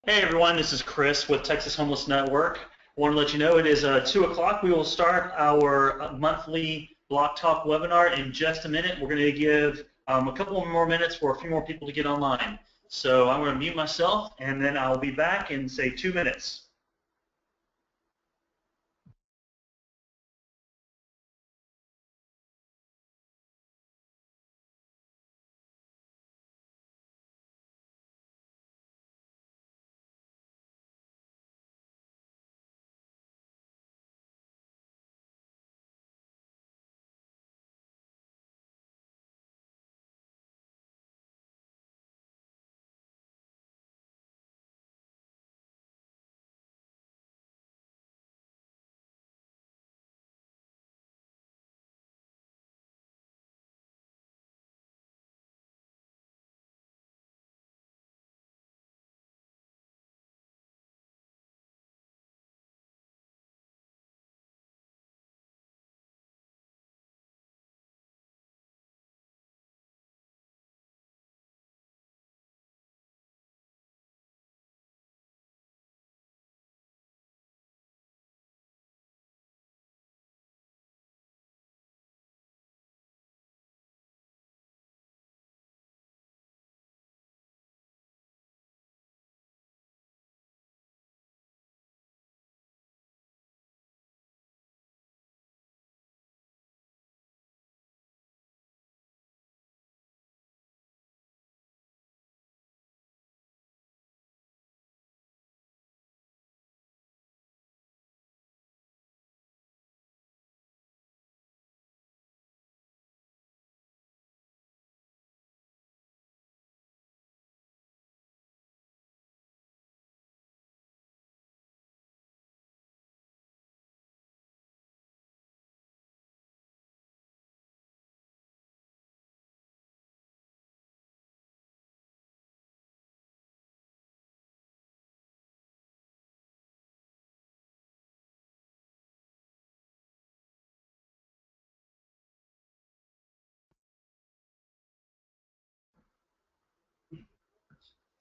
Hey everyone, this is Chris with Texas Homeless Network. I want to let you know it is 2 o'clock. We will start our monthly Block Talk webinar in just a minute. We're going to give a couple more minutes for a few more people to get online. So I'm going to mute myself and then I'll be back in, say, 2 minutes.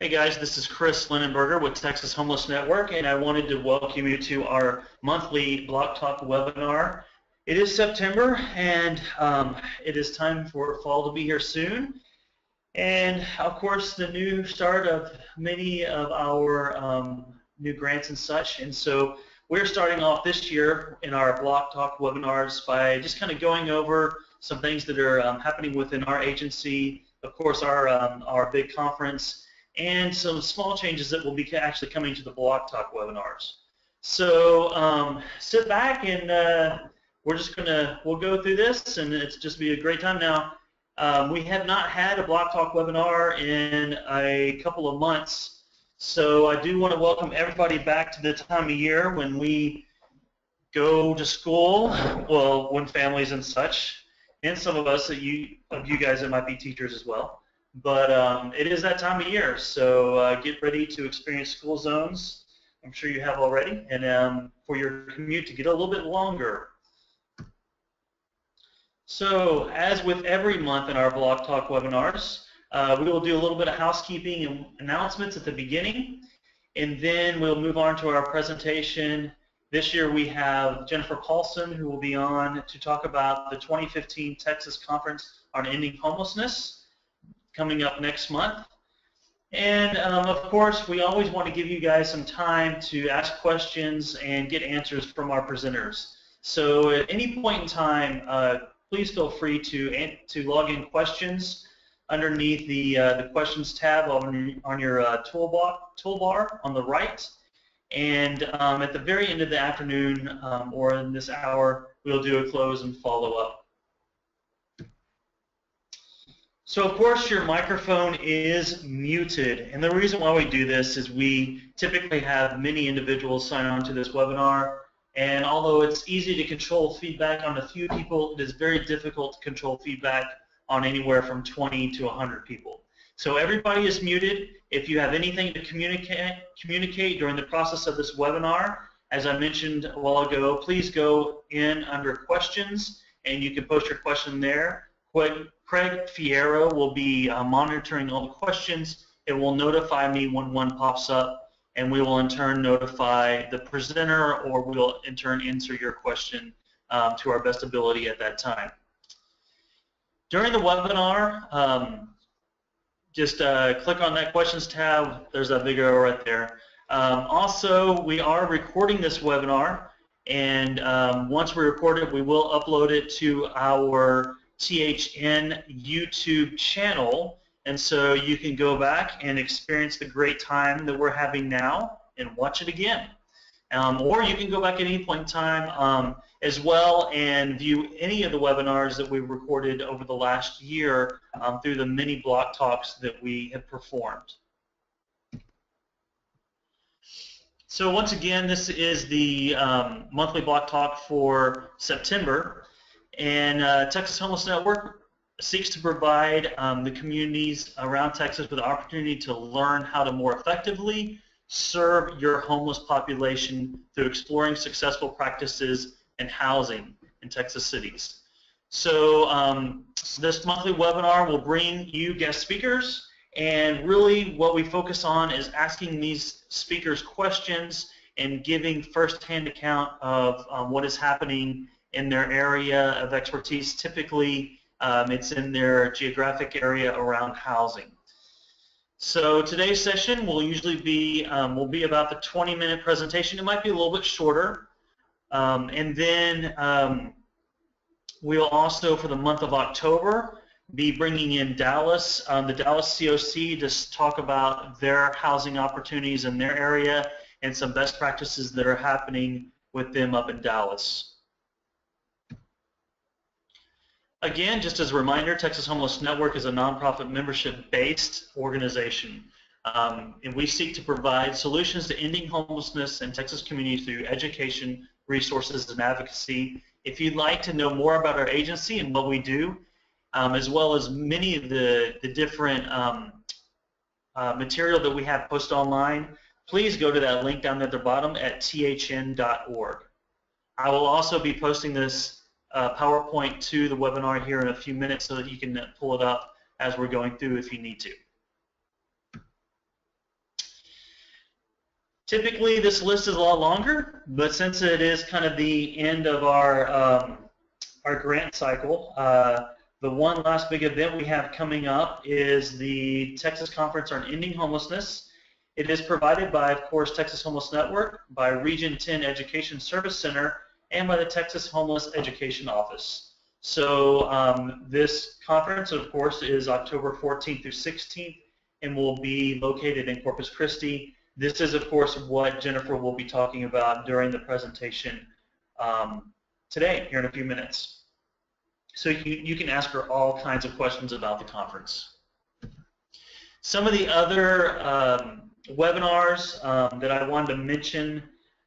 Hey guys, this is Chris Linenberger with Texas Homeless Network, and I wanted to welcome you to our monthly Block Talk webinar. It is September, and it is time for fall to be here soon. And of course, the new start of many of our new grants and such. And so we're starting off this year in our Block Talk webinars by just kind of going over some things that are happening within our agency, of course, our big conference, and some small changes that will be actually coming to the Block Talk webinars. So sit back and we'll go through this, and it's just be a great time. Now, we have not had a Block Talk webinar in a couple of months, so I do want to welcome everybody back to the time of year when we go to school, well, when families and such, and some of us, you guys that might be teachers as well. But it is that time of year, so get ready to experience school zones. I'm sure you have already, and for your commute to get a little bit longer. So, as with every month in our Block Talk webinars, we will do a little bit of housekeeping and announcements at the beginning, and then we'll move on to our presentation. This year we have Jennifer Paulson, who will be on to talk about the 2015 Texas Conference on Ending Homelessness, coming up next month. And of course, we always want to give you guys some time to ask questions and get answers from our presenters. So at any point in time, please feel free to log in questions underneath the questions tab on your toolbar on the right. And at the very end of the afternoon or in this hour, we'll do a close and follow up. So of course your microphone is muted, and the reason why we do this is we typically have many individuals sign on to this webinar, and although it's easy to control feedback on a few people, it is very difficult to control feedback on anywhere from 20 to 100 people. So everybody is muted. If you have anything to communicate during the process of this webinar, as I mentioned a while ago, please go in under questions, and you can post your question there. Craig Fierro will be monitoring all the questions. It will notify me when one pops up, and we will in turn notify the presenter, or we'll in turn answer your question to our best ability at that time. During the webinar, just click on that questions tab. There's that big arrow right there. Also, we are recording this webinar, and once we record it, we will upload it to our THN YouTube channel, and so you can go back and experience the great time that we're having now and watch it again. Or you can go back at any point in time as well and view any of the webinars that we recorded over the last year through the many block talks that we have performed. So once again, this is the monthly block talk for September, and Texas Homeless Network seeks to provide the communities around Texas with the opportunity to learn how to more effectively serve your homeless population through exploring successful practices in housing in Texas cities. So this monthly webinar will bring you guest speakers, and really what we focus on is asking these speakers questions and giving first-hand account of what is happening in their area of expertise. Typically, it's in their geographic area around housing. So today's session will usually be about the 20-minute presentation. It might be a little bit shorter, and then we'll also, for the month of October, be bringing in Dallas, the Dallas COC, to talk about their housing opportunities in their area and some best practices that are happening with them up in Dallas. Again, just as a reminder, Texas Homeless Network is a nonprofit membership-based organization, and we seek to provide solutions to ending homelessness in Texas communities through education, resources, and advocacy. If you'd like to know more about our agency and what we do, as well as many of the different material that we have posted online, please go to that link down at the bottom at thn.org. I will also be posting this PowerPoint to the webinar here in a few minutes so that you can pull it up as we're going through if you need to. Typically this list is a lot longer, but since it is kind of the end of our grant cycle, the one last big event we have coming up is the Texas Conference on Ending Homelessness. It is provided by, of course, Texas Homeless Network, by Region 10 Education Service Center, and by the Texas Homeless Education Office. So this conference, of course, is October 14th through 16th and will be located in Corpus Christi. This is, of course, what Jennifer will be talking about during the presentation today, here in a few minutes. So you can ask her all kinds of questions about the conference. Some of the other webinars that I wanted to mention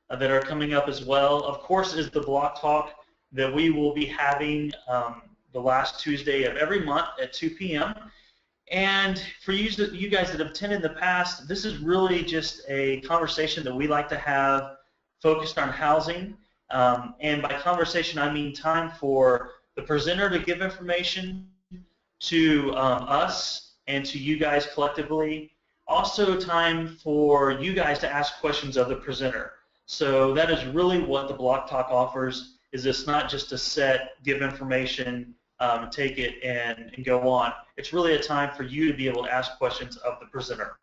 that are coming up as well, of course, is the Block Talk that we will be having the last Tuesday of every month at 2 p.m. And for you guys that have attended in the past, this is really just a conversation that we like to have focused on housing. And by conversation, I mean time for the presenter to give information to us and to you guys collectively. Also time for you guys to ask questions of the presenter. So that is really what the Block Talk offers, is it's not just a set, give information, take it and go on. It's really a time for you to be able to ask questions of the presenter.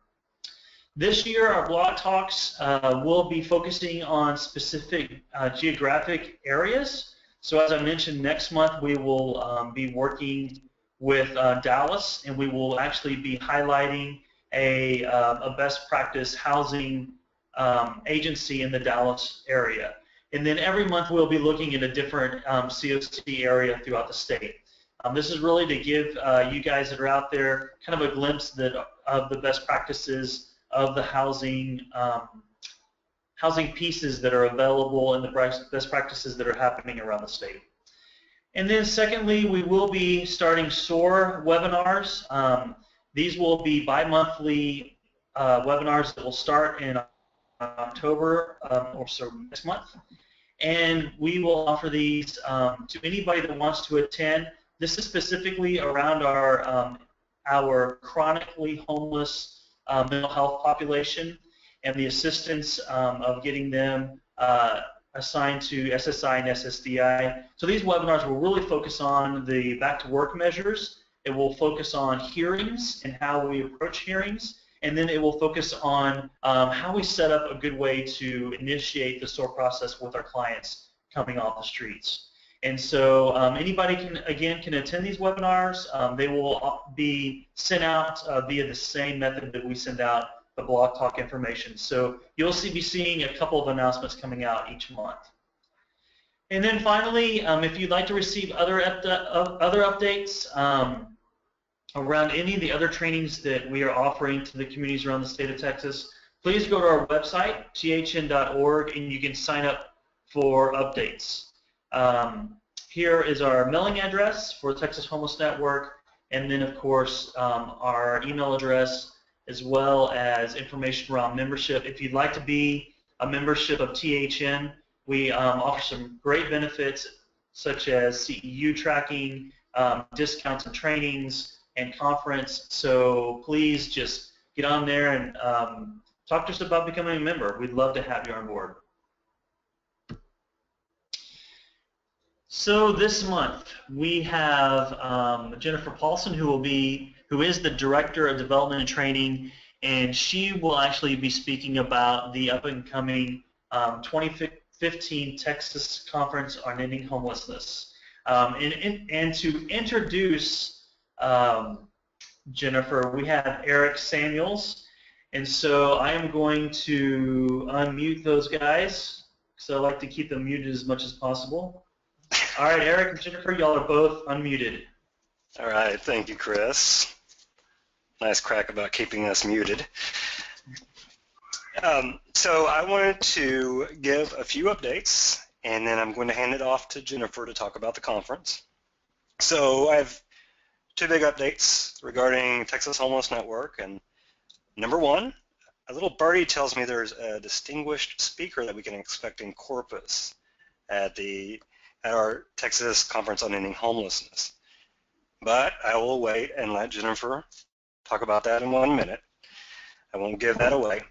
This year our Block Talks will be focusing on specific geographic areas. So as I mentioned, next month we will be working with Dallas, and we will actually be highlighting a best practice housing agency in the Dallas area. And then every month we'll be looking at a different COC area throughout the state. This is really to give you guys that are out there kind of a glimpse of the best practices of the housing pieces that are available and the best practices that are happening around the state. And then secondly, we will be starting SOAR webinars. These will be bi-monthly webinars that will start in October or so next month, and we will offer these to anybody that wants to attend. This is specifically around our chronically homeless mental health population, and the assistance of getting them assigned to SSI and SSDI. So these webinars will really focus on the back to work measures. It will focus on hearings and how we approach hearings, and then it will focus on how we set up a good way to initiate the SOAR process with our clients coming off the streets. And so anybody can attend these webinars. They will be sent out via the same method that we send out the Blog Talk information. So you'll be seeing a couple of announcements coming out each month. And then finally, if you'd like to receive other updates around any of the other trainings that we are offering to the communities around the state of Texas, please go to our website, thn.org, and you can sign up for updates. Here is our mailing address for Texas Homeless Network, and then, of course, our email address, as well as information around membership. If you'd like to be a membership of THN, we offer some great benefits, such as CEU tracking, discounts and trainings, and conference. So please just get on there and talk to us about becoming a member. We'd love to have you on board. So this month we have Jennifer Paulson, who is the Director of Development and Training, and she will actually be speaking about the up and coming 2015 Texas Conference on Ending Homelessness. And to introduce Jennifer, we have Eric Samuels, and so I am going to unmute those guys because I like to keep them muted as much as possible. All right, Eric and Jennifer, y'all are both unmuted. All right, thank you, Chris. Nice crack about keeping us muted. So I wanted to give a few updates, and then I'm going to hand it off to Jennifer to talk about the conference. So I have two big updates regarding Texas Homeless Network, and number one, a little birdie tells me there's a distinguished speaker that we can expect in Corpus at our Texas Conference on Ending Homelessness. But I will wait and let Jennifer talk about that in 1 minute. I won't give that away.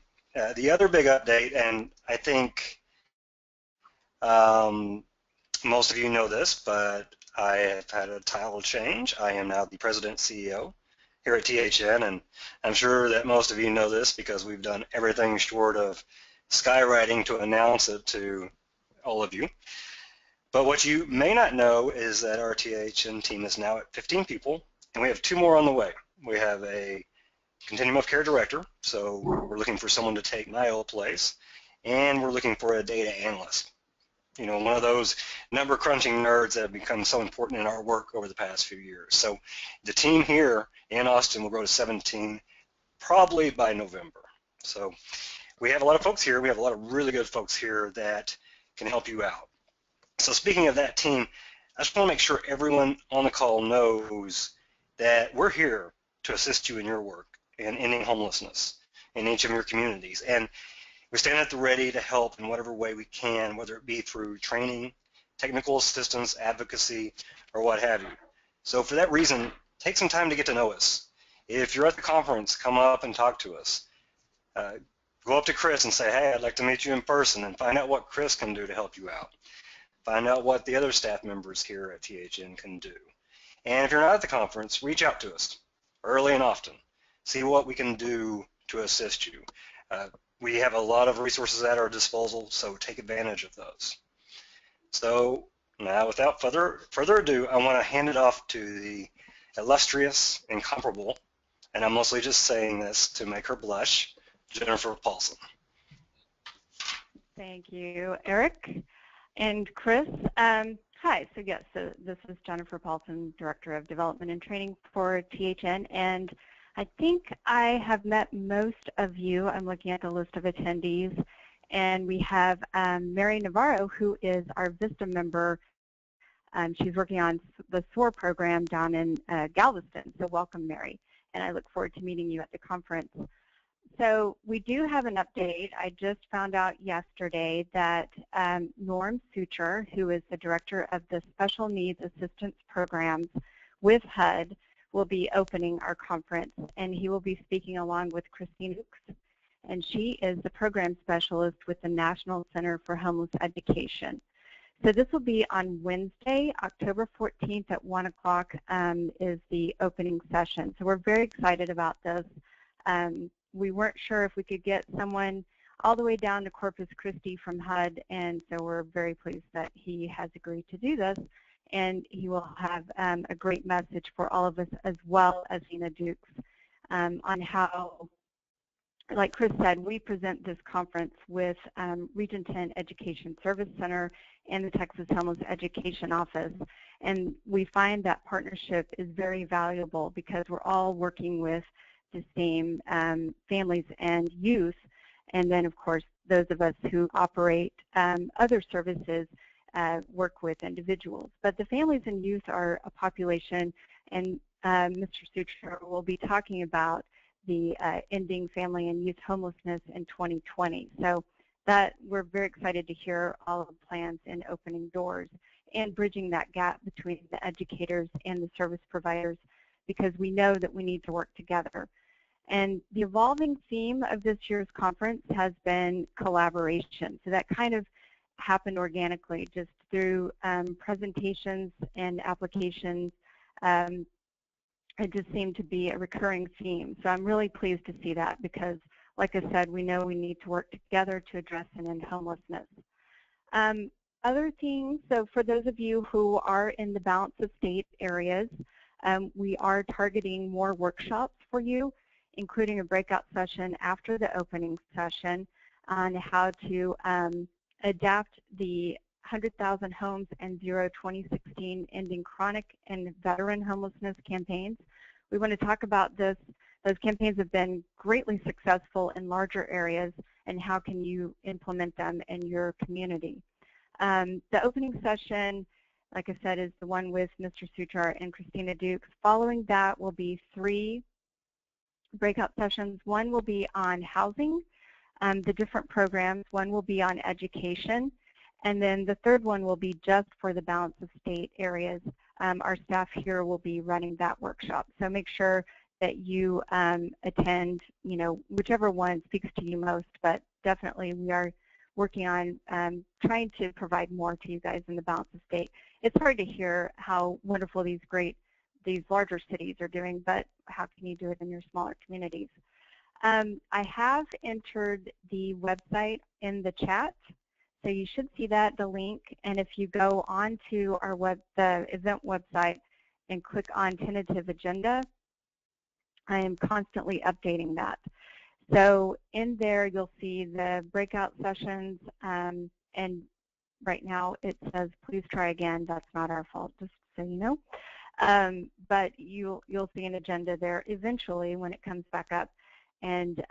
The other big update, and I think most of you know this, but I have had a title change. I am now the President CEO here at THN, and I'm sure that most of you know this because we've done everything short of skywriting to announce it to all of you. But what you may not know is that our THN team is now at 15 people, and we have 2 more on the way. We have a Continuum of Care Director, so we're looking for someone to take my old place, and we're looking for a data analyst. You know, one of those number crunching nerds that have become so important in our work over the past few years. So the team here in Austin will grow to 17 probably by November. So we have a lot of folks here. We have a lot of really good folks here that can help you out. So speaking of that team, I just want to make sure everyone on the call knows that we're here to assist you in your work in ending homelessness in each of your communities. And we stand at the ready to help in whatever way we can, whether it be through training, technical assistance, advocacy, or what have you. So for that reason, take some time to get to know us. If you're at the conference, come up and talk to us. Go up to Chris and say, hey, I'd like to meet you in person, and find out what Chris can do to help you out. Find out what the other staff members here at THN can do. And if you're not at the conference, reach out to us early and often. See what we can do to assist you. We have a lot of resources at our disposal, so take advantage of those. So now, without further ado, I want to hand it off to the illustrious, incomparable, and I'm mostly just saying this to make her blush, Jennifer Paulson. Thank you, Eric and Chris. Hi, so yes, so this is Jennifer Paulson, Director of Development and Training for THN, and I think I have met most of you. I'm looking at the list of attendees, and we have Mary Navarro, who is our VISTA member. She's working on the SOAR program down in Galveston, so welcome, Mary, and I look forward to meeting you at the conference. So we do have an update. I just found out yesterday that Norm Sucher, who is the Director of the Special Needs Assistance Programs with HUD, will be opening our conference, and he will be speaking along with Christine Hooks. and she is the program specialist with the National Center for Homeless Education. So this will be on Wednesday, October 14th at 1 o'clock is the opening session. So we're very excited about this. We weren't sure if we could get someone all the way down to Corpus Christi from HUD, and so we're very pleased that he has agreed to do this. And he will have a great message for all of us, as well as Tina Dukes, on how, like Chris said, we present this conference with Region 10 Education Service Center and the Texas Homeless Education Office. And we find that partnership is very valuable because we're all working with the same families and youth. And then, of course, those of us who operate other services work with individuals. But the families and youth are a population, and Mr. Sutra will be talking about the ending family and youth homelessness in 2020. So that we're very excited to hear all of the plans in opening doors and bridging that gap between the educators and the service providers, because we know that we need to work together. And the evolving theme of this year's conference has been collaboration. So that kind of happened organically just through presentations and applications. It just seemed to be a recurring theme. So I'm really pleased to see that because, like I said, we know we need to work together to address and end homelessness. Other things, so for those of you who are in the balance of state areas, we are targeting more workshops for you, including a breakout session after the opening session on how to adapt the 100,000 Homes and Zero 2016 Ending Chronic and Veteran Homelessness campaigns. We want to talk about this. Those campaigns have been greatly successful in larger areas, and how can you implement them in your community. The opening session, like I said, is the one with Mr. Sutrar and Christina Dukes. Following that will be 3 breakout sessions. One will be on housing, the different programs. One will be on education. And then the third one will be just for the balance of state areas. Our staff here will be running that workshop. So make sure that you attend, whichever one speaks to you most, but definitely we are working on trying to provide more to you guys in the balance of state. It's hard to hear how wonderful these larger cities are doing, but how can you do it in your smaller communities? I have entered the website in the chat, so you should see that, the link, and if you go on to the event website and click on tentative agenda, I am constantly updating that. So in there you'll see the breakout sessions, and right now it says please try again. That's not our fault, just so you know. But you'll see an agenda there eventually when it comes back up, and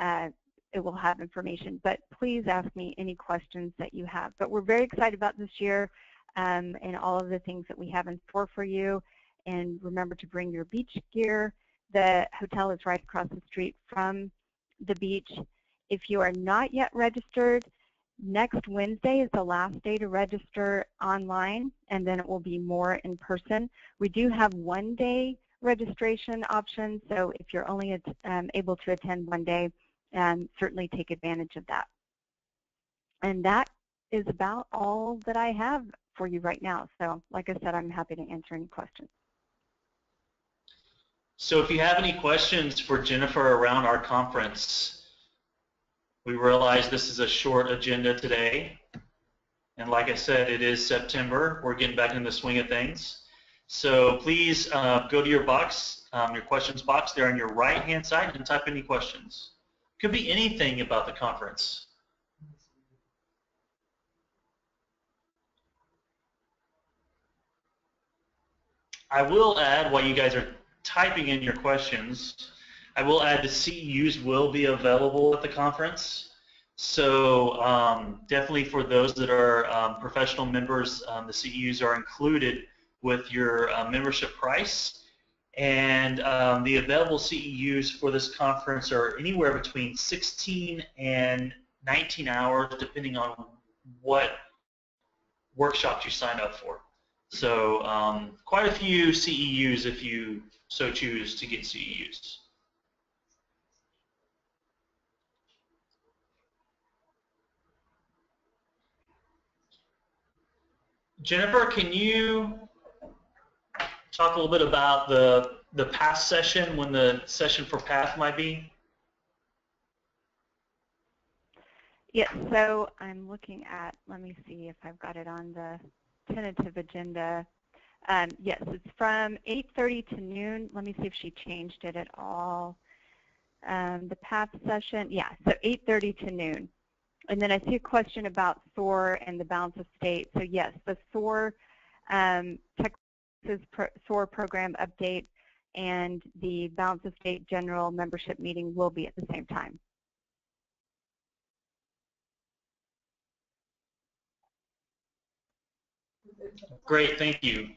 it will have information. But please ask me any questions that you have. But we're very excited about this year and all of the things that we have in store for you. And remember to bring your beach gear. The hotel is right across the street from the beach. If you are not yet registered, next Wednesday is the last day to register online, and then it will be more in person. We do have one-day registration options, so if you're only able to attend one day, certainly take advantage of that. And that is about all that I have for you right now. So like I said, I'm happy to answer any questions. So if you have any questions for Jennifer around our conference, we realize this is a short agenda today. And like I said, it is September. We're getting back in the swing of things. So please go to your box, your questions box there on your right-hand side, and type any questions. Could be anything about the conference. I will add, while you guys are typing in your questions, I will add the CEUs will be available at the conference. So definitely for those that are professional members, the CEUs are included with your membership price. And the available CEUs for this conference are anywhere between 16 and 19 hours, depending on what workshops you sign up for. So quite a few CEUs if you so choose to get CEUs. Jennifer, can you talk a little bit about the PATH session, when the session for PATH might be? Yes, so I'm looking at, let me see if I've got it on the tentative agenda. Yes, it's from 8:30 to noon. Let me see if she changed it at all. The PATH session, yeah, so 8:30 to noon. And then I see a question about SOAR and the balance of state. So yes, the SOAR Texas SOAR program update and the balance of state general membership meeting will be at the same time. Great, thank you.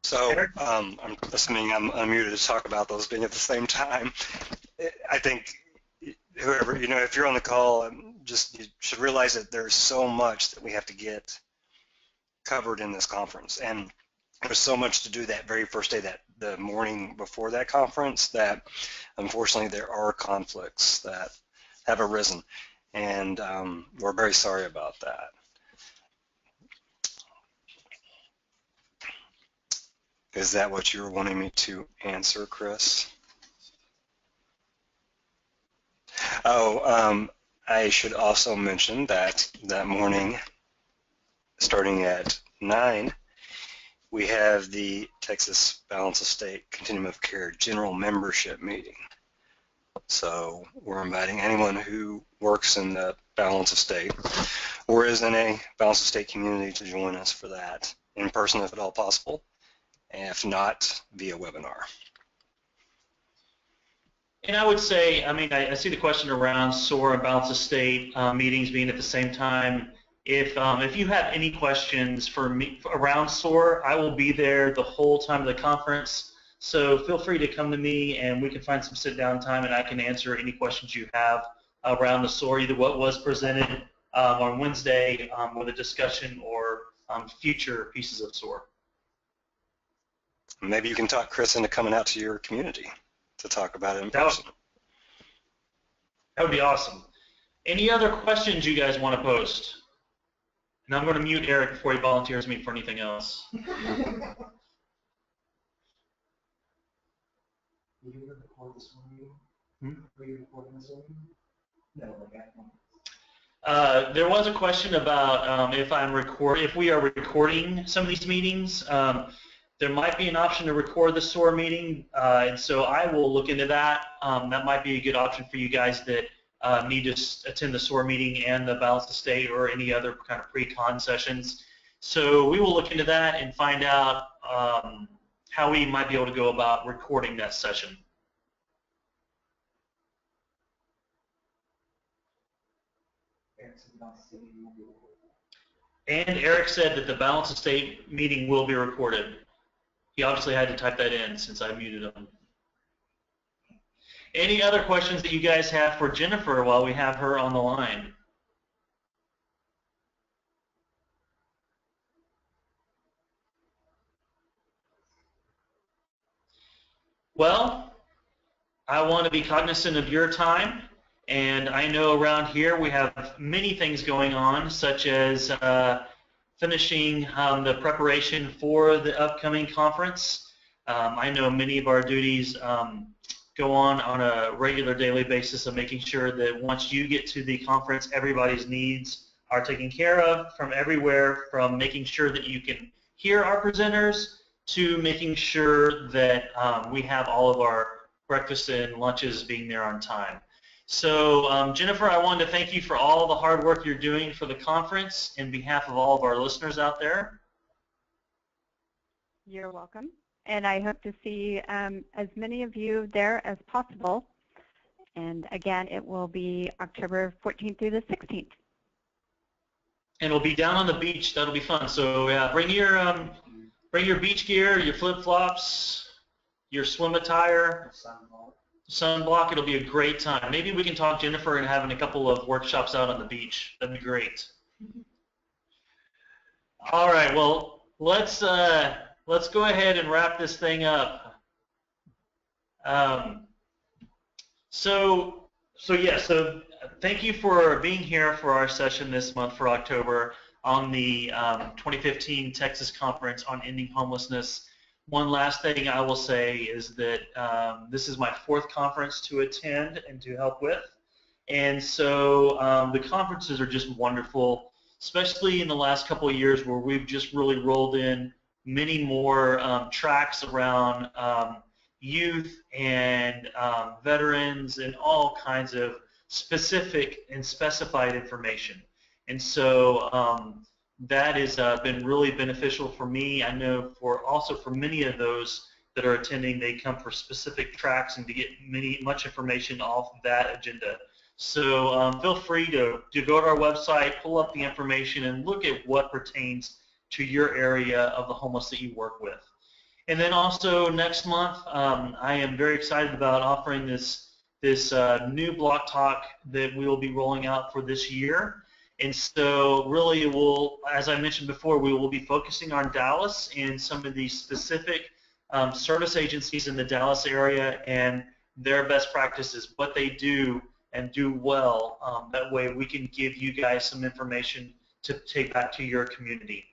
So I'm assuming I'm unmuted to talk about those being at the same time. I think whoever, if you're on the call, you should realize that there's so much that we have to get covered in this conference. And there's so much to do that very first day, that the morning before that conference, that unfortunately there are conflicts that have arisen. And we're very sorry about that. Is that what you were wanting me to answer, Chris? Oh, I should also mention that that morning, starting at 9, we have the Texas Balance of State Continuum of Care General Membership Meeting. So we're inviting anyone who works in the Balance of State or is in a Balance of State community to join us for that, in person if at all possible, and if not, via webinar. And I would say, I see the question around SOAR and balance of state meetings being at the same time. If you have any questions for me around SOAR, I will be there the whole time of the conference. So feel free to come to me and we can find some sit-down time and I can answer any questions you have around the SOAR, either what was presented on Wednesday with a discussion or future pieces of SOAR. Maybe you can talk Chris into coming out to your community to talk about it in person. That would be awesome. Any other questions you guys want to post? And I'm going to mute Eric before he volunteers me for anything else. There was a question about if we are recording some of these meetings. There might be an option to record the SOAR meeting, and so I will look into that. That might be a good option for you guys that need to attend the SOAR meeting and the balance of state or any other kind of pre-con sessions. So we will look into that and find out how we might be able to go about recording that session. And Eric said that the balance of state meeting will be recorded. He obviously had to type that in since I muted him. Any other questions that you guys have for Jennifer while we have her on the line? Well, I want to be cognizant of your time, and I know around here we have many things going on, such as finishing the preparation for the upcoming conference. I know many of our duties go on a regular daily basis of making sure that once you get to the conference, everybody's needs are taken care of from everywhere, from making sure that you can hear our presenters to making sure that we have all of our breakfast and lunches being there on time. So Jennifer, I wanted to thank you for all the hard work you're doing for the conference in behalf of all of our listeners out there. You're welcome. And I hope to see as many of you there as possible. And again, it will be October 14th through the 16th. And it'll be down on the beach. That'll be fun. So yeah, bring your beach gear, your flip-flops, your swim attire, sunblock. It'll be a great time. Maybe we can talk Jennifer and having a couple of workshops out on the beach. That'd be great. All right. Well, let's go ahead and wrap this thing up. So So thank you for being here for our session this month for October on the 2015 Texas Conference on Ending Homelessness. One last thing I will say is that this is my 4th conference to attend and to help with. And so the conferences are just wonderful, especially in the last couple of years where we've just really rolled in many more tracks around youth and veterans and all kinds of specific and specified information. And so that has been really beneficial for me. I know also for many of those that are attending, they come for specific tracks and to get much information off of that agenda. So feel free to go to our website, pull up the information, and look at what pertains to your area of the homeless that you work with. And then also next month, I am very excited about offering this new Bloc Talk that we will be rolling out for this year. And so really as I mentioned before, we will be focusing on Dallas and some of these specific service agencies in the Dallas area and their best practices, what they do and do well. That way we can give you guys some information to take back to your community.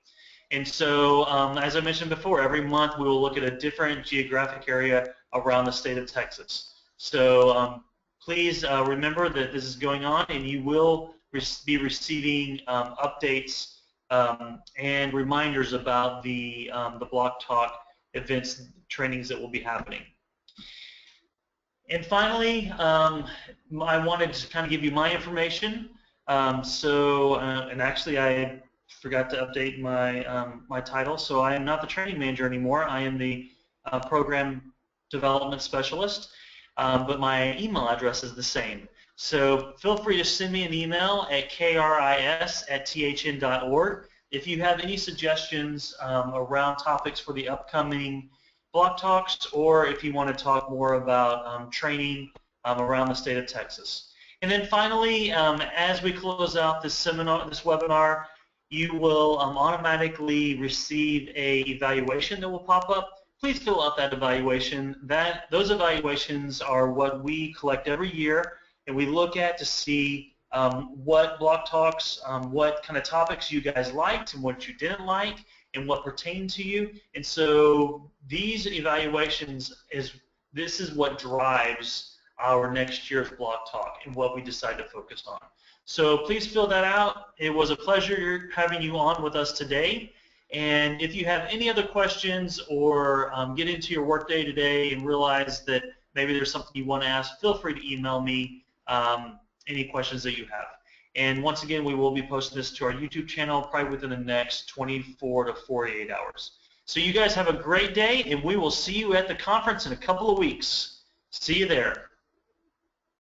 And so, as I mentioned before, every month we will look at a different geographic area around the state of Texas. So please remember that this is going on, and you will be receiving updates and reminders about the Bloc Talk events, trainings that will be happening. And finally, I wanted to kind of give you my information. And actually I forgot to update my title, so I am not the training manager anymore. I am the program development specialist, but my email address is the same. So feel free to send me an email at kris@thn.org if you have any suggestions around topics for the upcoming Bloc Talks, or if you want to talk more about training around the state of Texas. And then finally, as we close out this webinar, you will automatically receive a evaluation that will pop up. Please fill out that evaluation. Those evaluations are what we collect every year, and we look at to see what Bloc Talks, what kind of topics you guys liked and what you didn't like, and what pertained to you. And so these evaluations this is what drives our next year's Bloc Talk and what we decide to focus on. So please fill that out. It was a pleasure having you on with us today. And if you have any other questions or get into your workday today and realize that maybe there's something you want to ask, feel free to email me any questions that you have. And once again, we will be posting this to our YouTube channel probably within the next 24 to 48 hours. So you guys have a great day, and we will see you at the conference in a couple of weeks. See you there.